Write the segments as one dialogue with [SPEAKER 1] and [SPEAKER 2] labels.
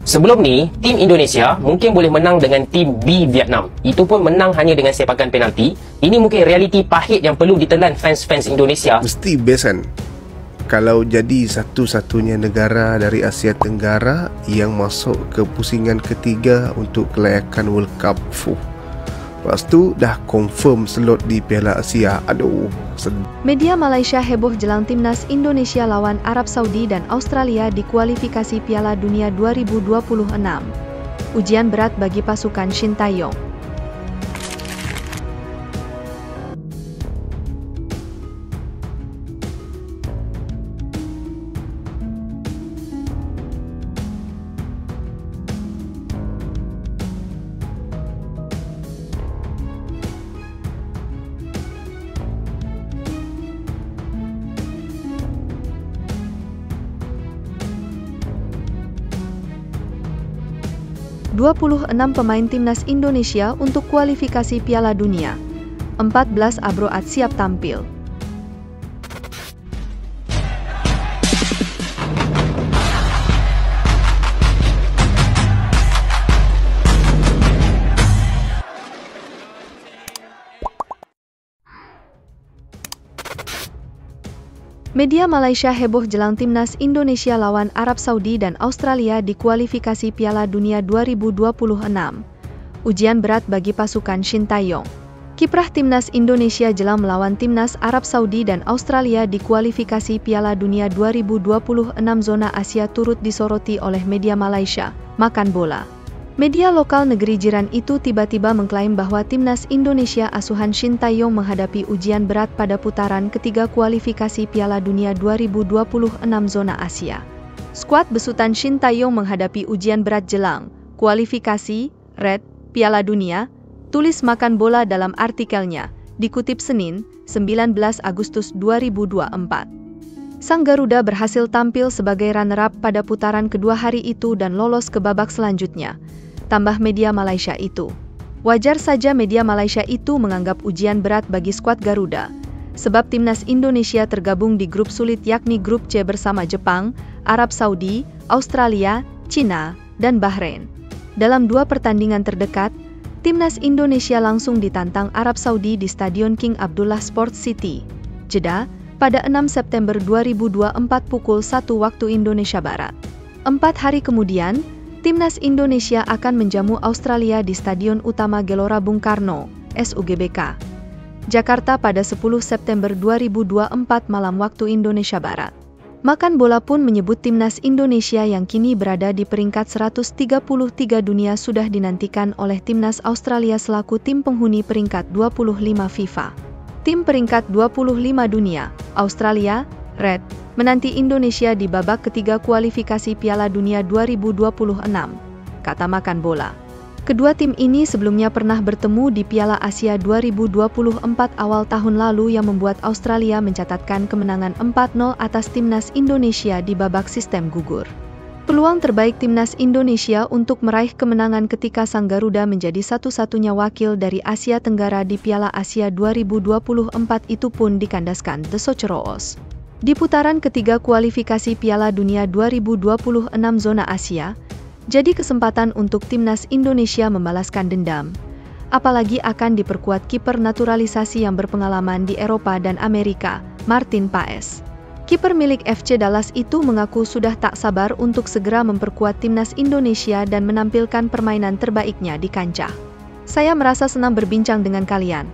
[SPEAKER 1] Sebelum ni, tim Indonesia mungkin boleh menang dengan tim B Vietnam. Itu pun menang hanya dengan sepakan penalti. Ini mungkin realiti pahit yang perlu ditelan fans-fans Indonesia.
[SPEAKER 2] Mesti best kan? Kalau jadi satu-satunya negara dari Asia Tenggara yang masuk ke pusingan ketiga untuk kelayakan World Cup. Lepas tu dah confirm slot di Piala Asia. Aduh,
[SPEAKER 3] Media Malaysia heboh jelang timnas Indonesia lawan Arab Saudi dan Australia di kualifikasi Piala Dunia 2026. Ujian berat bagi pasukan Shin Tae-yong. ...26 pemain timnas Indonesia untuk kualifikasi Piala Dunia. 14 abroad siap tampil. Media Malaysia heboh jelang timnas Indonesia lawan Arab Saudi dan Australia di kualifikasi Piala Dunia 2026. Ujian berat bagi pasukan Shin Tae-yong. Kiprah timnas Indonesia jelang melawan timnas Arab Saudi dan Australia di kualifikasi Piala Dunia 2026 zona Asia turut disoroti oleh media Malaysia, Makan Bola. Media lokal negeri jiran itu tiba-tiba mengklaim bahwa timnas Indonesia asuhan Shin Tae-yong menghadapi ujian berat pada putaran ketiga kualifikasi Piala Dunia 2026 zona Asia. Skuad besutan Shin Tae-yong menghadapi ujian berat jelang kualifikasi Red Piala Dunia, tulis Makan Bola dalam artikelnya, dikutip Senin, 19 Agustus 2024. Sang Garuda berhasil tampil sebagai runner-up pada putaran kedua hari itu dan lolos ke babak selanjutnya. Tambah media Malaysia itu. Wajar saja media Malaysia itu menganggap ujian berat bagi skuad Garuda, sebab timnas Indonesia tergabung di grup sulit yakni grup C bersama Jepang, Arab Saudi, Australia, China, dan Bahrain. Dalam dua pertandingan terdekat, timnas Indonesia langsung ditantang Arab Saudi di Stadion King Abdullah Sports City, Jeddah, pada 6 September 2024 pukul 1 waktu Indonesia Barat. 4 hari kemudian, timnas Indonesia akan menjamu Australia di Stadion Utama Gelora Bung Karno, SUGBK, Jakarta pada 10 September 2024 malam waktu Indonesia Barat. Makan Bola pun menyebut timnas Indonesia yang kini berada di peringkat 133 dunia sudah dinantikan oleh timnas Australia selaku tim penghuni peringkat 25 FIFA. Tim peringkat 25 dunia, Australia, Red, menanti Indonesia di babak ketiga kualifikasi Piala Dunia 2026, kata Makan Bola. Kedua tim ini sebelumnya pernah bertemu di Piala Asia 2024 awal tahun lalu yang membuat Australia mencatatkan kemenangan 4-0 atas timnas Indonesia di babak sistem gugur. Peluang terbaik timnas Indonesia untuk meraih kemenangan ketika Sang Garuda menjadi satu-satunya wakil dari Asia Tenggara di Piala Asia 2024 itu pun dikandaskan The Socceroos. Di putaran ketiga kualifikasi Piala Dunia 2026 zona Asia, jadi kesempatan untuk timnas Indonesia membalaskan dendam. Apalagi akan diperkuat kiper naturalisasi yang berpengalaman di Eropa dan Amerika, Martin Paes. Kiper milik FC Dallas itu mengaku sudah tak sabar untuk segera memperkuat timnas Indonesia dan menampilkan permainan terbaiknya di kancah. Saya merasa senang berbincang dengan kalian.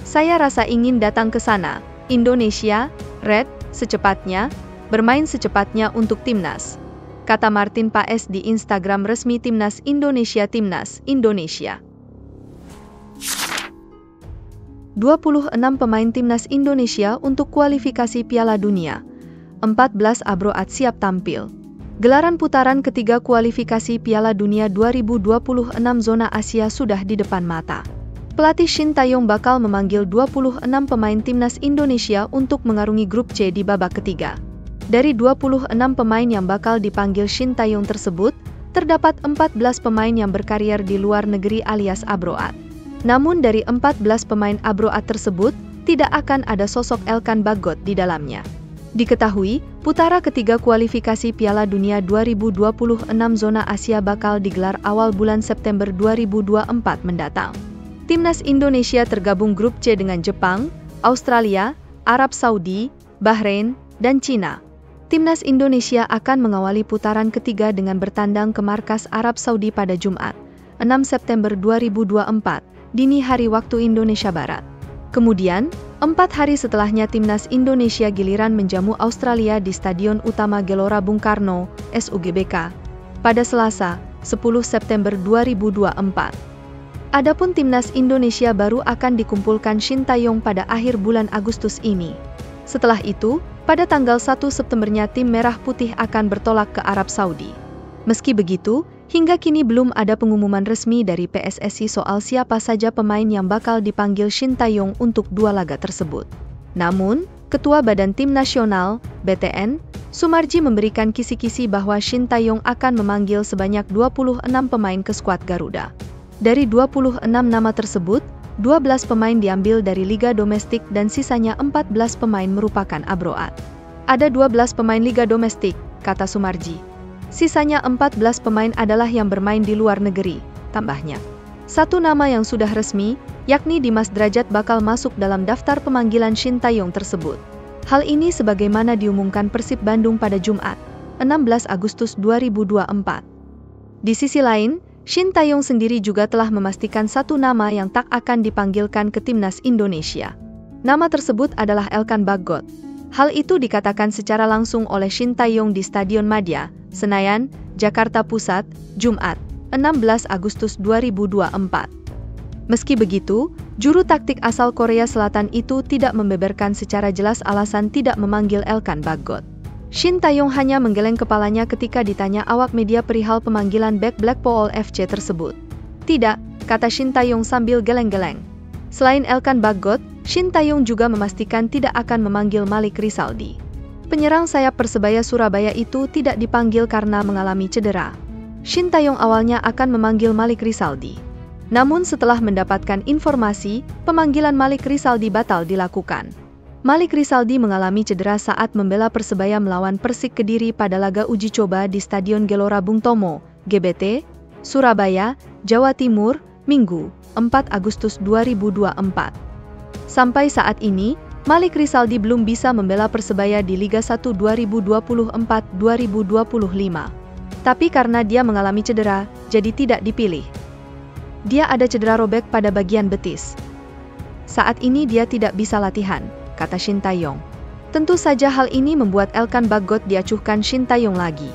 [SPEAKER 3] Saya rasa ingin datang ke sana, Indonesia, Red, secepatnya, bermain secepatnya untuk timnas, kata Martin Paes di Instagram resmi timnas Indonesia. 26 pemain timnas Indonesia untuk kualifikasi Piala Dunia. 14 abroad siap tampil. Gelaran putaran ketiga kualifikasi Piala Dunia 2026 zona Asia sudah di depan mata. Pelatih Shin Tae-yong bakal memanggil 26 pemain timnas Indonesia untuk mengarungi grup C di babak ketiga. Dari 26 pemain yang bakal dipanggil Shin Tae-yong tersebut, terdapat 14 pemain yang berkarier di luar negeri alias abroad. Namun dari 14 pemain abroad tersebut, tidak akan ada sosok Elkan Bagot di dalamnya. Diketahui, putara ketiga kualifikasi Piala Dunia 2026 zona Asia bakal digelar awal bulan September 2024 mendatang. Timnas Indonesia tergabung grup C dengan Jepang, Australia, Arab Saudi, Bahrain, dan Cina. Timnas Indonesia akan mengawali putaran ketiga dengan bertandang ke markas Arab Saudi pada Jumat, 6 September 2024, dini hari waktu Indonesia Barat. Kemudian, 4 hari setelahnya Timnas Indonesia giliran menjamu Australia di Stadion Utama Gelora Bung Karno, SUGBK, pada Selasa, 10 September 2024. Adapun Timnas Indonesia baru akan dikumpulkan Shin Tae-yong pada akhir bulan Agustus ini. Setelah itu, pada tanggal 1 Septembernya tim Merah Putih akan bertolak ke Arab Saudi. Meski begitu, hingga kini belum ada pengumuman resmi dari PSSI soal siapa saja pemain yang bakal dipanggil Shin Tae-yong untuk 2 laga tersebut. Namun, Ketua Badan Tim Nasional, BTN, Sumarji memberikan kisi-kisi bahwa Shin Tae-yong akan memanggil sebanyak 26 pemain ke skuad Garuda. Dari 26 nama tersebut, 12 pemain diambil dari Liga Domestik dan sisanya 14 pemain merupakan abroad. Ada 12 pemain Liga Domestik, kata Sumarji. Sisanya 14 pemain adalah yang bermain di luar negeri, tambahnya. Satu nama yang sudah resmi, yakni Dimas Drajat bakal masuk dalam daftar pemanggilan Shin Tae-yong tersebut. Hal ini sebagaimana diumumkan Persib Bandung pada Jumat, 16 Agustus 2024. Di sisi lain, Shin Tae-yong sendiri juga telah memastikan satu nama yang tak akan dipanggilkan ke Timnas Indonesia. Nama tersebut adalah Elkan Bagot. Hal itu dikatakan secara langsung oleh Shin Tae-yong di Stadion Madia, Senayan, Jakarta Pusat, Jumat, 16 Agustus 2024. Meski begitu, juru taktik asal Korea Selatan itu tidak membeberkan secara jelas alasan tidak memanggil Elkan Bagot. Shin Tae-yong hanya menggeleng kepalanya ketika ditanya awak media perihal pemanggilan bek Blackpool FC tersebut. Tidak, kata Shin Tae-yong sambil geleng-geleng. Selain Elkan Bagot, Shin Tae-yong juga memastikan tidak akan memanggil Malik Rizaldi. Penyerang sayap Persebaya Surabaya itu tidak dipanggil karena mengalami cedera. Shin Tae-yong awalnya akan memanggil Malik Rizaldi. Namun setelah mendapatkan informasi, pemanggilan Malik Rizaldi batal dilakukan. Malik Rizaldi mengalami cedera saat membela Persebaya melawan Persik Kediri pada laga uji coba di Stadion Gelora Bung Tomo, GBT, Surabaya, Jawa Timur, Minggu, 4 Agustus 2024. Sampai saat ini, Malik Rizaldi belum bisa membela Persebaya di Liga 1 2024-2025. Tapi karena dia mengalami cedera, jadi tidak dipilih. Dia ada cedera robek pada bagian betis. Saat ini dia tidak bisa latihan, kata Shin Tae-yong. Tentu saja hal ini membuat Elkan Bagot diacuhkan Shin Tae-yong lagi.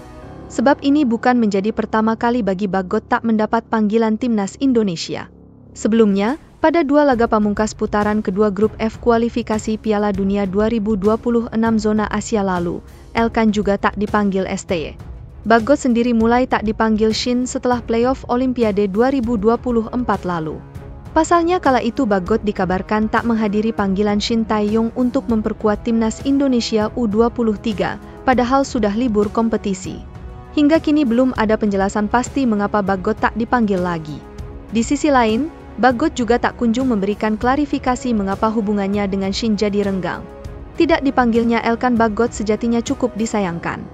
[SPEAKER 3] Sebab ini bukan menjadi pertama kali bagi Bagot tak mendapat panggilan Timnas Indonesia. Sebelumnya, pada 2 laga pamungkas putaran kedua grup F kualifikasi Piala Dunia 2026 zona Asia lalu, Elkan juga tak dipanggil ST. Bagot sendiri mulai tak dipanggil Shin setelah playoff Olimpiade 2024 lalu. Pasalnya kala itu Bagot dikabarkan tak menghadiri panggilan Shin Tae-yong untuk memperkuat Timnas Indonesia U23, padahal sudah libur kompetisi. Hingga kini belum ada penjelasan pasti mengapa Bagot tak dipanggil lagi. Di sisi lain, Bagot juga tak kunjung memberikan klarifikasi mengapa hubungannya dengan Shin jadi renggang. Tidak dipanggilnya Elkan Bagot sejatinya cukup disayangkan.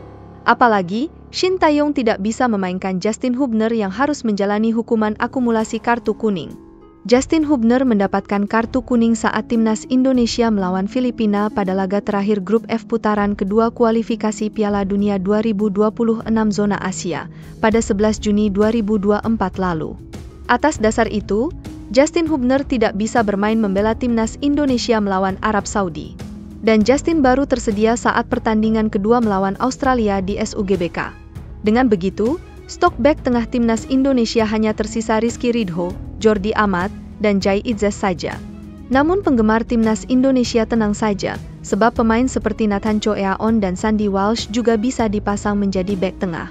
[SPEAKER 3] Apalagi, Shin Tae-yong tidak bisa memainkan Justin Hubner yang harus menjalani hukuman akumulasi kartu kuning. Justin Hubner mendapatkan kartu kuning saat Timnas Indonesia melawan Filipina pada laga terakhir grup F putaran kedua kualifikasi Piala Dunia 2026 zona Asia pada 11 Juni 2024 lalu. Atas dasar itu, Justin Hubner tidak bisa bermain membela Timnas Indonesia melawan Arab Saudi. Dan Justin baru tersedia saat pertandingan kedua melawan Australia di SUGBK. Dengan begitu, stok bek tengah Timnas Indonesia hanya tersisa Rizky Ridho, Jordi Amat, dan Jai Idzas saja. Namun penggemar Timnas Indonesia tenang saja, sebab pemain seperti Nathan Choeaon dan Sandy Walsh juga bisa dipasang menjadi bek tengah.